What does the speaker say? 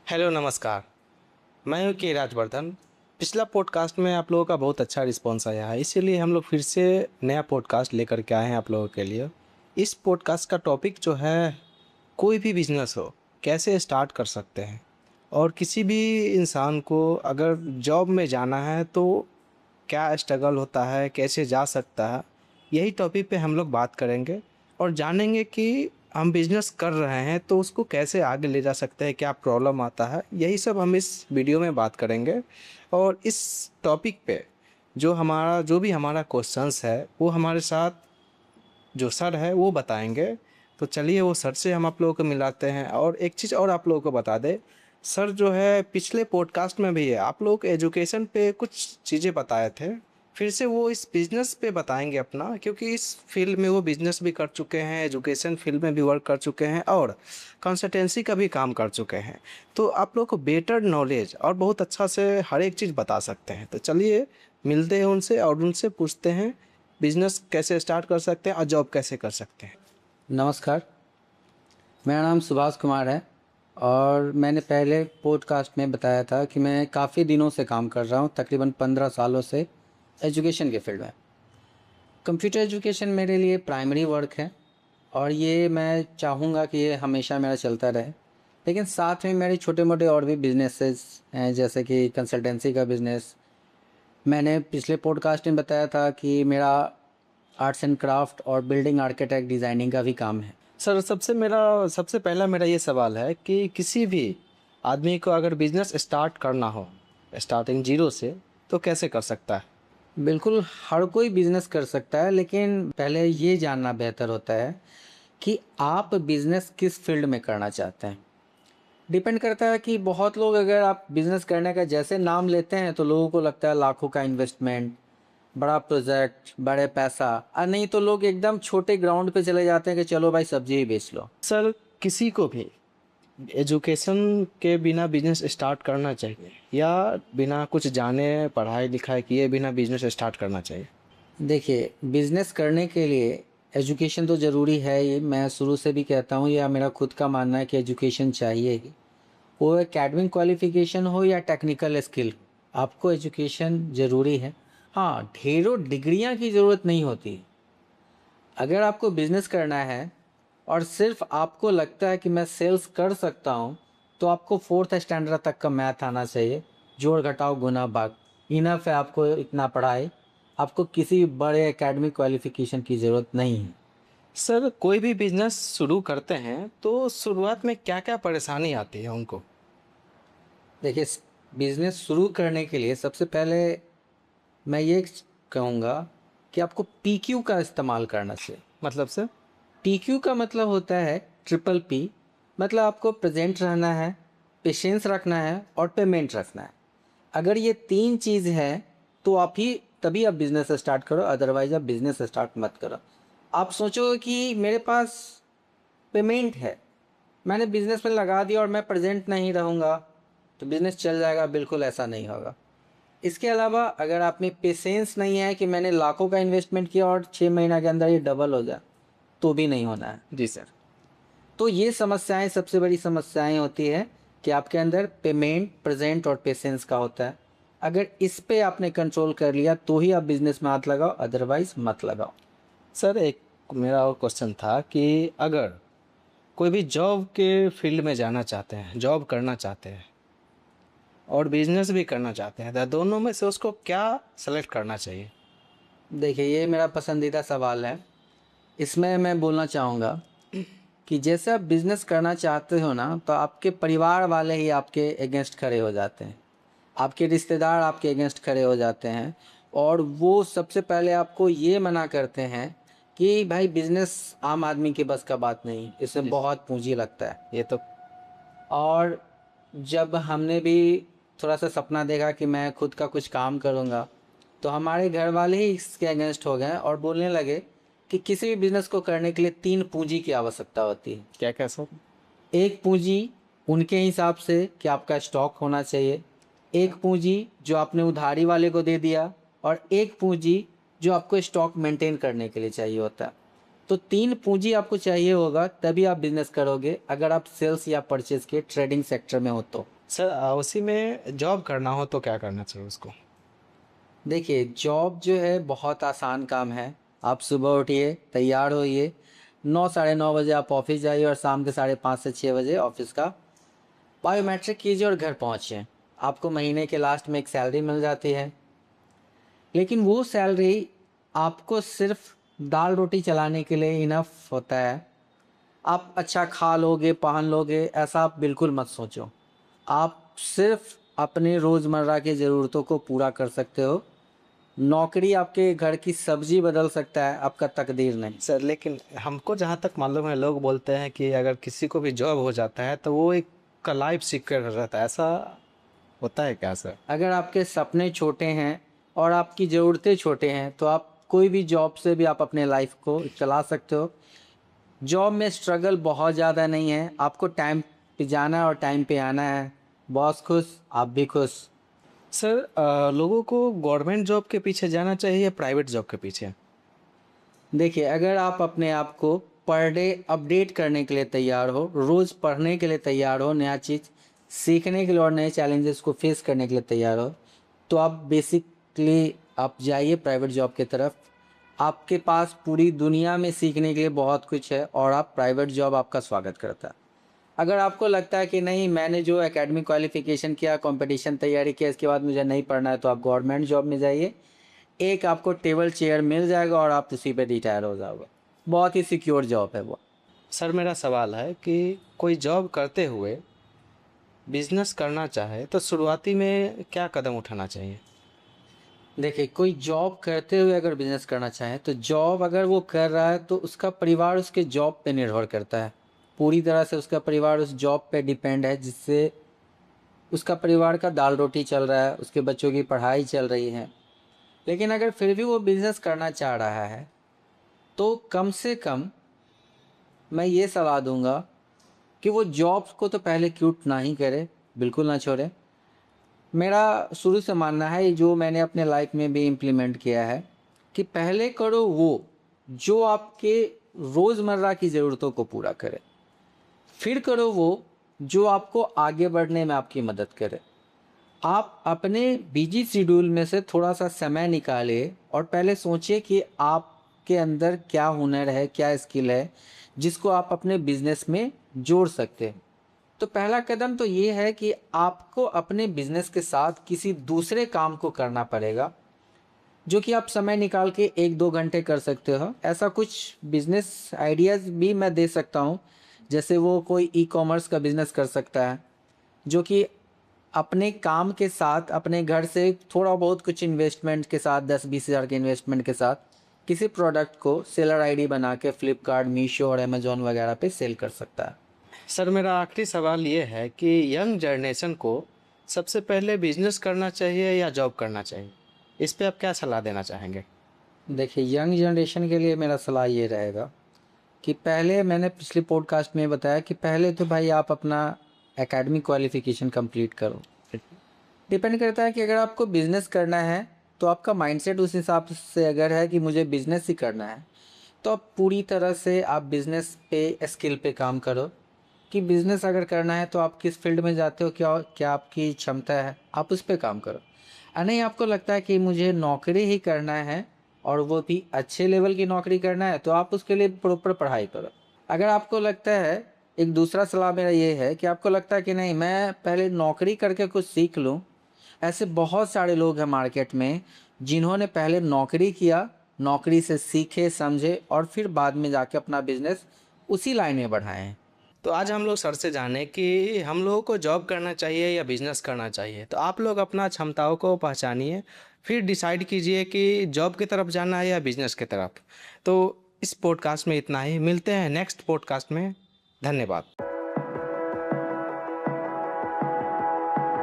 Hello नमस्कार। मैं हूँ के राजवर्धन। पिछला पॉडकास्ट में आप लोगों का बहुत अच्छा रिस्पांस आया है, इसीलिए हम लोग फिर से नया पॉडकास्ट लेकर के आए हैं आप लोगों के लिए। इस पॉडकास्ट का टॉपिक जो है, कोई भी बिजनेस हो कैसे स्टार्ट कर सकते हैं, और किसी भी इंसान को अगर जॉब में जाना है तो क्या स्ट्रगल होता है, कैसे जा सकता है। यही टॉपिक पे हम लोग बात करेंगे और जानेंगे कि हम बिजनेस कर रहे हैं तो उसको कैसे आगे ले जा सकते हैं, क्या प्रॉब्लम आता है। यही सब हम इस वीडियो में बात करेंगे। और इस टॉपिक पे जो भी हमारा क्वेश्चंस है वो हमारे साथ जो सर है वो बताएंगे। तो चलिए वो सर से हम आप लोगों को मिलाते हैं। और एक चीज़ और आप लोगों को बता दें, सर जो है पिछले पॉडकास्ट में भी है आप लोग एजुकेशन पे कुछ चीज़ें बताए थे, फिर से वो इस बिज़नेस पे बताएंगे अपना, क्योंकि इस फील्ड में वो बिज़नेस भी कर चुके हैं, एजुकेशन फील्ड में भी वर्क कर चुके हैं और कंसल्टेंसी का भी काम कर चुके हैं। तो आप लोग को बेटर नॉलेज और बहुत अच्छा से हर एक चीज़ बता सकते हैं। तो चलिए मिलते हैं उनसे और उनसे पूछते हैं बिजनेस कैसे स्टार्ट कर सकते हैं और जॉब कैसे कर सकते हैं। नमस्कार, मेरा नाम सुभाष कुमार है और मैंने पहले पॉडकास्ट में बताया था कि मैं काफ़ी दिनों से काम कर रहा हूँ, तकरीबन 15 सालों से एजुकेशन के फील्ड में। कंप्यूटर एजुकेशन मेरे लिए प्राइमरी वर्क है और ये मैं चाहूँगा कि ये हमेशा मेरा चलता रहे। लेकिन साथ में मेरे छोटे मोटे और भी बिजनेसेस हैं, जैसे कि कंसल्टेंसी का बिज़नेस। मैंने पिछले पॉडकास्ट में बताया था कि मेरा आर्ट्स एंड क्राफ्ट और बिल्डिंग आर्किटेक्ट डिज़ाइनिंग का भी काम है। सर सबसे पहला मेरा ये सवाल है कि किसी भी आदमी को अगर बिजनेस स्टार्ट करना हो स्टार्टिंग जीरो से, तो कैसे कर सकता है। बिल्कुल, हर कोई बिज़नेस कर सकता है, लेकिन पहले ये जानना बेहतर होता है कि आप बिज़नेस किस फील्ड में करना चाहते हैं। डिपेंड करता है कि बहुत लोग, अगर आप बिज़नेस करने का जैसे नाम लेते हैं तो लोगों को लगता है लाखों का इन्वेस्टमेंट, बड़ा प्रोजेक्ट, बड़े पैसा। और नहीं तो लोग एकदम छोटे ग्राउंड पे चले जाते हैं कि चलो भाई सब्जी ही बेच लो। सर किसी को भी एजुकेशन के बिना बिजनेस स्टार्ट करना चाहिए या बिना कुछ जाने पढ़ाई लिखाई किए बिना बिजनेस स्टार्ट करना चाहिए। देखिए, बिज़नेस करने के लिए एजुकेशन तो ज़रूरी है, ये मैं शुरू से भी कहता हूँ, या मेरा खुद का मानना है कि एजुकेशन चाहिए ही। वो एकेडमिक क्वालिफिकेशन हो या टेक्निकल स्किल, आपको एजुकेशन ज़रूरी है। हाँ, ढेरों डिग्रियां की ज़रूरत नहीं होती। अगर आपको बिज़नेस करना है और सिर्फ आपको लगता है कि मैं सेल्स कर सकता हूँ, तो आपको फोर्थ स्टैंडर्ड तक का मैथ आना चाहिए। जोड़ घटाओ गुना भाग इनफ है, आपको इतना पढ़ाई। आपको किसी बड़े एकेडमिक क्वालिफिकेशन की ज़रूरत नहीं है। सर कोई भी बिजनेस शुरू करते हैं तो शुरुआत में क्या क्या परेशानी आती है उनको। देखिए, बिज़नेस शुरू करने के लिए सबसे पहले मैं ये कहूँगा कि आपको PQ का इस्तेमाल करना चाहिए। मतलब सर। PQ का मतलब होता है ट्रिपल P। मतलब आपको प्रेजेंट रहना है, पेशेंस रखना है और पेमेंट रखना है। अगर ये तीन चीज़ है तो तभी आप बिज़नेस स्टार्ट करो, अदरवाइज आप बिज़नेस स्टार्ट मत करो। आप सोचोगे कि मेरे पास पेमेंट है, मैंने बिज़नेस में लगा दिया और मैं प्रेजेंट नहीं रहूँगा तो बिज़नेस चल जाएगा, बिल्कुल ऐसा नहीं होगा। इसके अलावा अगर आप में पेशेंस नहीं है कि मैंने लाखों का इन्वेस्टमेंट किया और 6 महीना के अंदर ये डबल हो जाए, तो भी नहीं होना है। जी सर। तो ये समस्याएं, सबसे बड़ी समस्याएं होती है कि आपके अंदर पेमेंट, प्रेजेंट और पेशेंस का होता है। अगर इस पे आपने कंट्रोल कर लिया तो ही आप बिजनेस में हाथ लगाओ, अदरवाइज मत लगाओ। सर एक मेरा और क्वेश्चन था कि अगर कोई भी जॉब के फील्ड में जाना चाहते हैं, जॉब करना चाहते हैं और बिजनेस भी करना चाहते हैं, तो दोनों में से उसको क्या सेलेक्ट करना चाहिए। देखिए, ये मेरा पसंदीदा सवाल है। इसमें मैं बोलना चाहूँगा कि जैसे आप बिजनेस करना चाहते हो ना, तो आपके परिवार वाले ही आपके अगेंस्ट खड़े हो जाते हैं, आपके रिश्तेदार आपके अगेंस्ट खड़े हो जाते हैं। और वो सबसे पहले आपको ये मना करते हैं कि भाई बिजनेस आम आदमी के बस का बात नहीं, इसमें जी बहुत पूंजी लगता है। ये तो। और जब हमने भी थोड़ा सा सपना देखा कि मैं खुद का कुछ काम करूँगा, तो हमारे घर वाले ही इसके अगेंस्ट हो गए और बोलने लगे कि किसी भी बिज़नेस को करने के लिए 3 पूंजी की आवश्यकता होती है। क्या क्या सर। एक पूंजी उनके हिसाब से कि आपका स्टॉक होना चाहिए, एक पूंजी जो आपने उधारी वाले को दे दिया, और एक पूंजी जो आपको स्टॉक मेंटेन करने के लिए चाहिए होता है। तो 3 पूंजी आपको चाहिए होगा, तभी आप बिजनेस करोगे अगर आप सेल्स या परचेज के ट्रेडिंग सेक्टर में हो तो। सर उसी में जॉब करना हो तो क्या करना चाहिए उसको? देखिए, जॉब जो है बहुत आसान काम है। आप सुबह उठिए, तैयार होइए, 9 साढ़े 9 बजे आप ऑफिस जाइए और शाम के 5:30 से 6 बजे ऑफिस का बायोमेट्रिक कीजिए और घर पहुँचिए। आपको महीने के लास्ट में एक सैलरी मिल जाती है, लेकिन वो सैलरी आपको सिर्फ दाल रोटी चलाने के लिए इनफ होता है। आप अच्छा खा लोगे, पहन लोगे, ऐसा आप बिल्कुल मत सोचो। आप सिर्फ अपने रोज़मर्रा की ज़रूरतों को पूरा कर सकते हो। नौकरी आपके घर की सब्जी बदल सकता है, आपका तकदीर नहीं। सर लेकिन हमको जहाँ तक मालूम है, लोग बोलते हैं कि अगर किसी को भी जॉब हो जाता है तो वो एक का लाइफ सिक्योर रहता है, ऐसा होता है क्या सर? अगर आपके सपने छोटे हैं और आपकी ज़रूरतें छोटे हैं, तो आप कोई भी जॉब से भी आप अपने लाइफ को चला सकते हो। जॉब में स्ट्रगल बहुत ज़्यादा नहीं है, आपको टाइम पे जाना है और टाइम पे आना है। बॉस खुश, आप भी खुश। सर लोगों को गवर्नमेंट जॉब के पीछे जाना चाहिए या प्राइवेट जॉब के पीछे? देखिए, अगर आप अपने आप को पर डे अपडेट करने के लिए तैयार हो, रोज़ पढ़ने के लिए तैयार हो, नया चीज़ सीखने के लिए और नए चैलेंजेस को फेस करने के लिए तैयार हो, तो आप बेसिकली आप जाइए प्राइवेट जॉब की तरफ। आपके पास पूरी दुनिया में सीखने के लिए बहुत कुछ है और आप प्राइवेट जॉब आपका स्वागत करता है। अगर आपको लगता है कि नहीं, मैंने जो एकेडमिक क्वालिफिकेशन किया, कंपटीशन तैयारी किया, इसके बाद मुझे नहीं पढ़ना है, तो आप गवर्नमेंट जॉब में जाइए। एक आपको टेबल चेयर मिल जाएगा और आप उसी पे रिटायर हो जाओगे। बहुत ही सिक्योर जॉब है वो। सर मेरा सवाल है कि कोई जॉब करते हुए बिजनेस करना चाहे तो शुरुआती में क्या कदम उठाना चाहिए? देखिए, कोई जॉब करते हुए अगर बिजनेस करना चाहे, तो जॉब अगर वो कर रहा है तो उसका परिवार उसके जॉब पे निर्भर करता है। पूरी तरह से उसका परिवार उस जॉब पे डिपेंड है, जिससे उसका परिवार का दाल रोटी चल रहा है, उसके बच्चों की पढ़ाई चल रही है। लेकिन अगर फिर भी वो बिजनेस करना चाह रहा है, तो कम से कम मैं ये सलाह दूंगा कि वो जॉब्स को तो पहले क्यूट ना ही करे, बिल्कुल ना छोड़े। मेरा शुरू से मानना है, जो मैंने अपने लाइफ में भी इम्प्लीमेंट किया है, कि पहले करो वो जो आपके रोज़मर्रा की ज़रूरतों को पूरा करे, फिर करो वो जो आपको आगे बढ़ने में आपकी मदद करे। आप अपने बिजी शेड्यूल में से थोड़ा सा समय निकालिए और पहले सोचिए कि आपके अंदर क्या हुनर है, क्या स्किल है, जिसको आप अपने बिजनेस में जोड़ सकते हैं। तो पहला कदम तो ये है कि आपको अपने बिजनेस के साथ किसी दूसरे काम को करना पड़ेगा, जो कि आप समय निकाल के 1-2 घंटे कर सकते हो। ऐसा कुछ बिजनेस आइडियाज़ भी मैं दे सकता हूँ, जैसे वो कोई ई कॉमर्स का बिजनेस कर सकता है, जो कि अपने काम के साथ अपने घर से थोड़ा बहुत कुछ इन्वेस्टमेंट के साथ, 10-20 हज़ार के इन्वेस्टमेंट के साथ किसी प्रोडक्ट को सेलर आईडी बना के फ्लिपकार्ट, मीशो और अमेजोन वगैरह पे सेल कर सकता है। सर मेरा आखिरी सवाल ये है कि यंग जनरेशन को सबसे पहले बिजनेस करना चाहिए या जॉब करना चाहिए, इस पे आप क्या सलाह देना चाहेंगे? देखिए, यंग जनरेशन के लिए मेरा सलाह ये रहेगा कि पहले मैंने पिछली पॉडकास्ट में बताया कि पहले तो भाई आप अपना एकेडमिक क्वालिफिकेशन कंप्लीट करो। डिपेंड करता है कि अगर आपको बिज़नेस करना है, तो आपका माइंडसेट उस हिसाब से अगर है कि मुझे बिज़नेस ही करना है, तो आप पूरी तरह से आप बिज़नेस पे स्किल पे काम करो कि बिज़नेस अगर करना है तो आप किस फील्ड में जाते हो, क्या क्या आपकी क्षमता है, आप उस पे काम करो। नहीं, आपको लगता है कि मुझे नौकरी ही करना है और वो भी अच्छे लेवल की नौकरी करना है, तो आप उसके लिए प्रॉपर पढ़ाई करो। अगर आपको लगता है, एक दूसरा सलाह मेरा ये है कि आपको लगता है कि नहीं, मैं पहले नौकरी करके कुछ सीख लूँ, ऐसे बहुत सारे लोग हैं मार्केट में जिन्होंने पहले नौकरी किया, नौकरी से सीखे, समझे और फिर बाद में जाके अपना बिजनेस उसी लाइन में बढ़ाए हैं। तो आज हम लोग सर से जाने कि हम लोगों को जॉब करना चाहिए या बिजनेस करना चाहिए, तो आप लोग अपना क्षमताओं को पहचानिए, फिर डिसाइड कीजिए कि जॉब की तरफ जाना है या बिजनेस की तरफ। तो इस पॉडकास्ट में इतना ही, मिलते हैं नेक्स्ट पॉडकास्ट में। धन्यवाद।